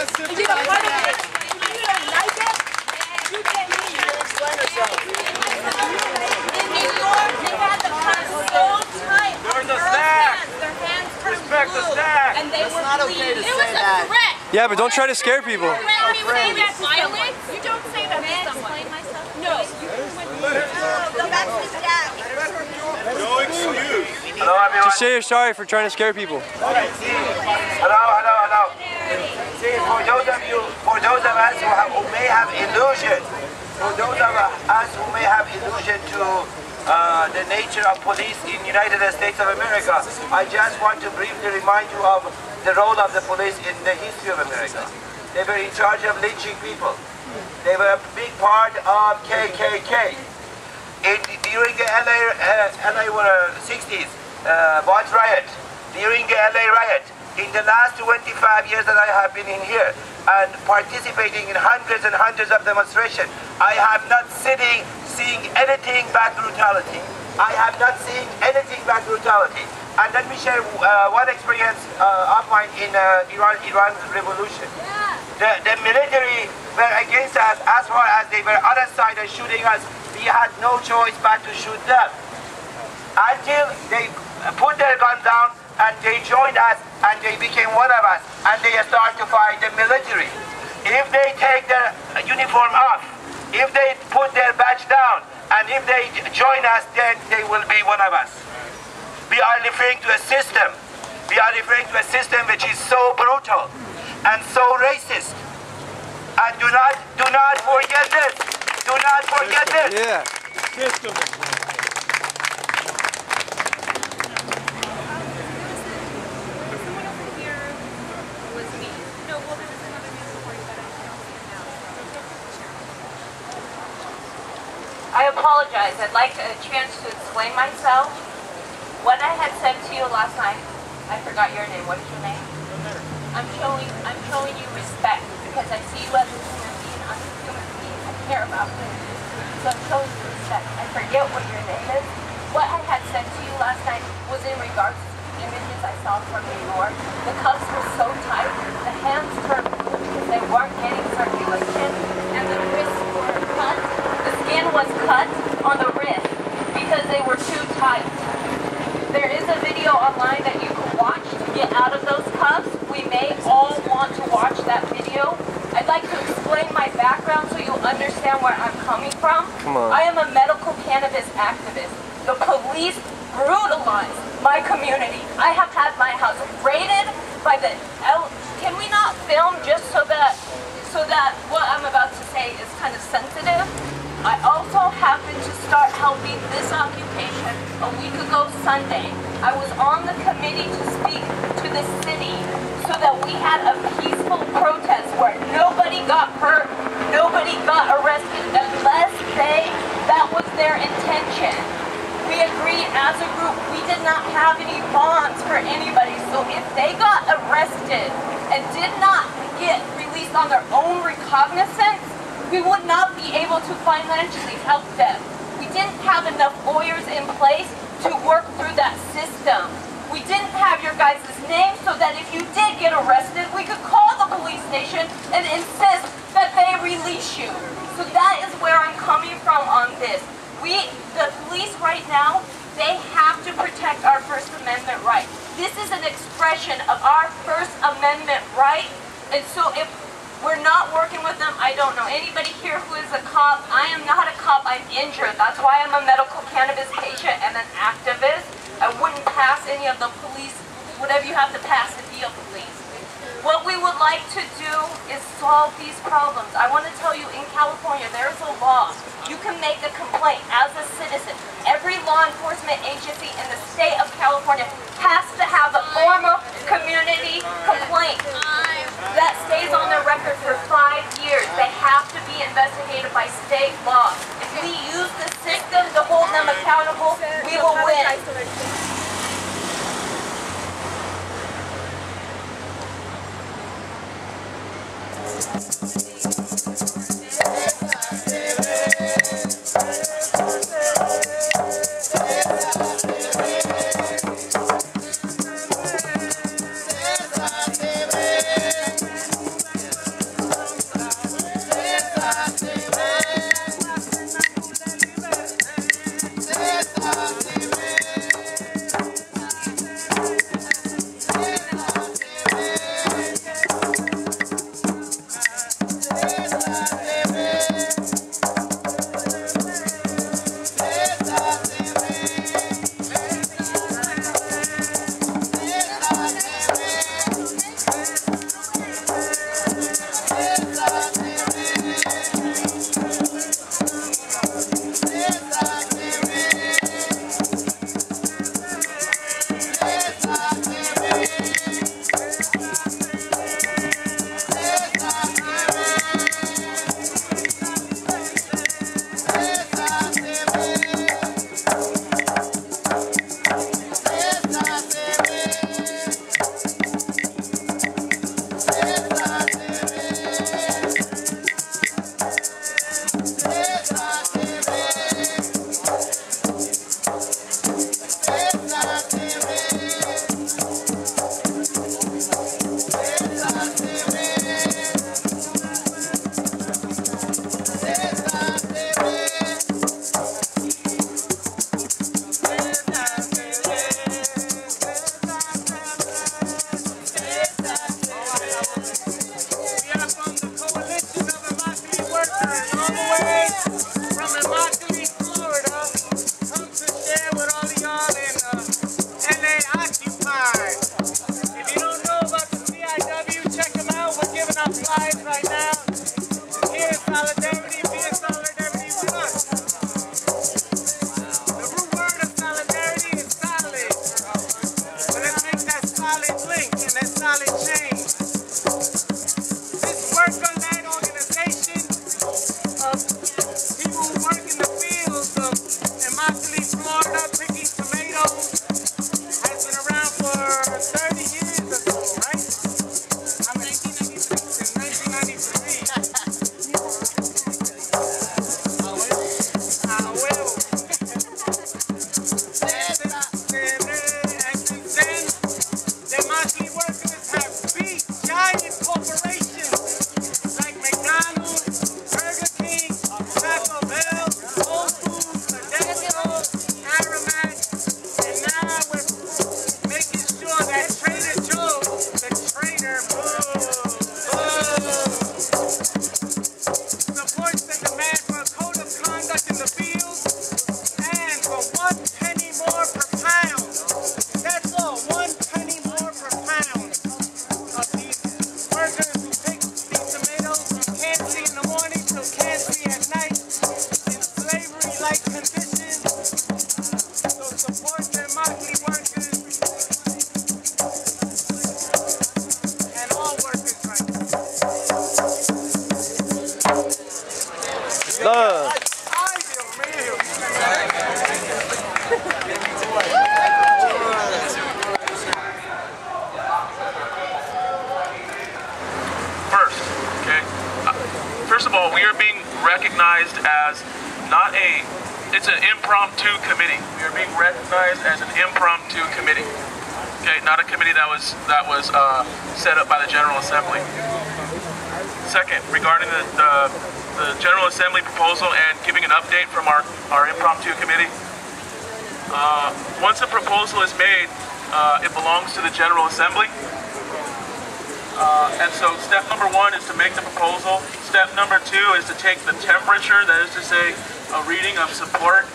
Is it a part of it? You don't like it? You can't explain yourself. In New York, they had the cuffs so tight. There's a stack. Their hands turned Respect the blue. stack. And they were not okay to bleeding. say that. Threat. Yeah, but don't try to scare people. When you say that's violent, you don't say that to someone. No. Go back to the stack. No excuse. Hello, everyone. Just say you're sorry for trying to scare people. Hello. See, for those of us who may have illusion, to the nature of police in the United States of America, I just want to briefly remind you of the role of the police in the history of America. They were in charge of lynching people. They were a big part of KKK. During the LA 60s, Watts riot, during the LA riot, in the last 25 years that I have been in here and participating in hundreds and hundreds of demonstrations, I have not seeing anything but brutality. I have not seen anything but brutality. And let me share one experience of mine in Iran revolution. The military were against us as far as they were on our side and shooting us. We had no choice but to shoot them. Until they put their gun down and they joined us and they became one of us and they start to fight the military. If they take their uniform off, if they put their badge down, and if they join us, then they will be one of us. We are referring to a system. We are referring to a system which is so brutal and so racist. And do not forget this. Do not forget this. Yeah. System. I apologize. I'd like a chance to explain myself. What I had said to you last night, I forgot your name. What is your name? I'm showing you respect because I see you as a human being. I'm a human being. I care about you. So I'm showing you respect. I forget what your name is. What I had said to you last night was in regards to the images I saw from New York. The cuffs were so tight, the hands turned blue because they weren't getting circulation, and the wrists were cut. The skin was cut on the wrist because they were too tight. There is a video online that you can watch to get out of those cuffs. We may all want to watch that video. I'd like to explain my background so you'll understand where I'm coming from. Come on. I am a medical cannabis activist. The police brutalized my community. I have had my house raided by the Can we not film just so that what I'm about to say is kind of sensitive? I also happened to start helping this occupation a week ago Sunday. I was on the committee to speak to the city so that we had a peaceful protest where nobody got hurt, nobody got arrested unless that was their intention. We agreed as a group we did not have any bonds for anybody, so if they got arrested and did not get released on their own recognizance, we would not be able to financially help them. We didn't have enough lawyers in place to work through that system. We didn't have your guys' names so that if you did get arrested, we could call the police station and insist that they release you. So that is where I'm coming from on this. The police right now, they have to protect our First Amendment right. This is an expression of our First Amendment right, and so if we're not working with them, I don't know anybody here who is a cop. I am not a cop, I'm injured. That's why I'm a medical cannabis patient and an activist. I wouldn't pass any of the police, whatever you have to pass to be a police. What we would like to do is solve these problems. I want to tell you, in California, there is a law. You can make a complaint as a citizen. Every law enforcement agency in the state of California has to have a formal community complaint that stays on their record for 5 years. They have to be investigated by state law. If we use the system to hold them accountable, we will win. Love. First of all, we are being recognized as it's an impromptu committee. We are being recognized as an impromptu committee. Okay, not a committee that was set up by the General Assembly. Second, regarding the General Assembly proposal and giving an update from our impromptu committee. Once a proposal is made, it belongs to the General Assembly. And so step number 1 is to make the proposal. Step number 2 is to take the temperature, that is to say, a reading of support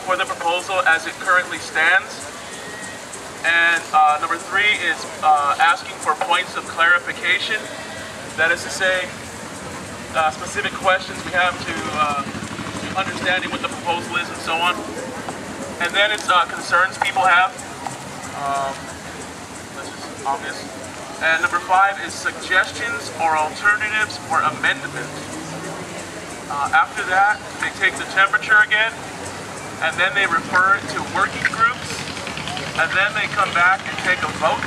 for the proposal as it currently stands. And number 3 is asking for points of clarification. That is to say, specific questions we have to understanding what the proposal is and so on. And then it's concerns people have. That's just obvious. And number 5 is suggestions or alternatives or amendments. After that, they take the temperature again, and then they refer it to working groups, and then they come back and take a vote.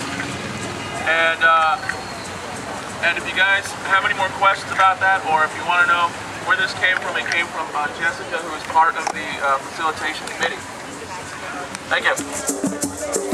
And if you guys have any more questions about that, or if you want to know where this came from, it came from Jessica, who is part of the facilitation committee. Thank you.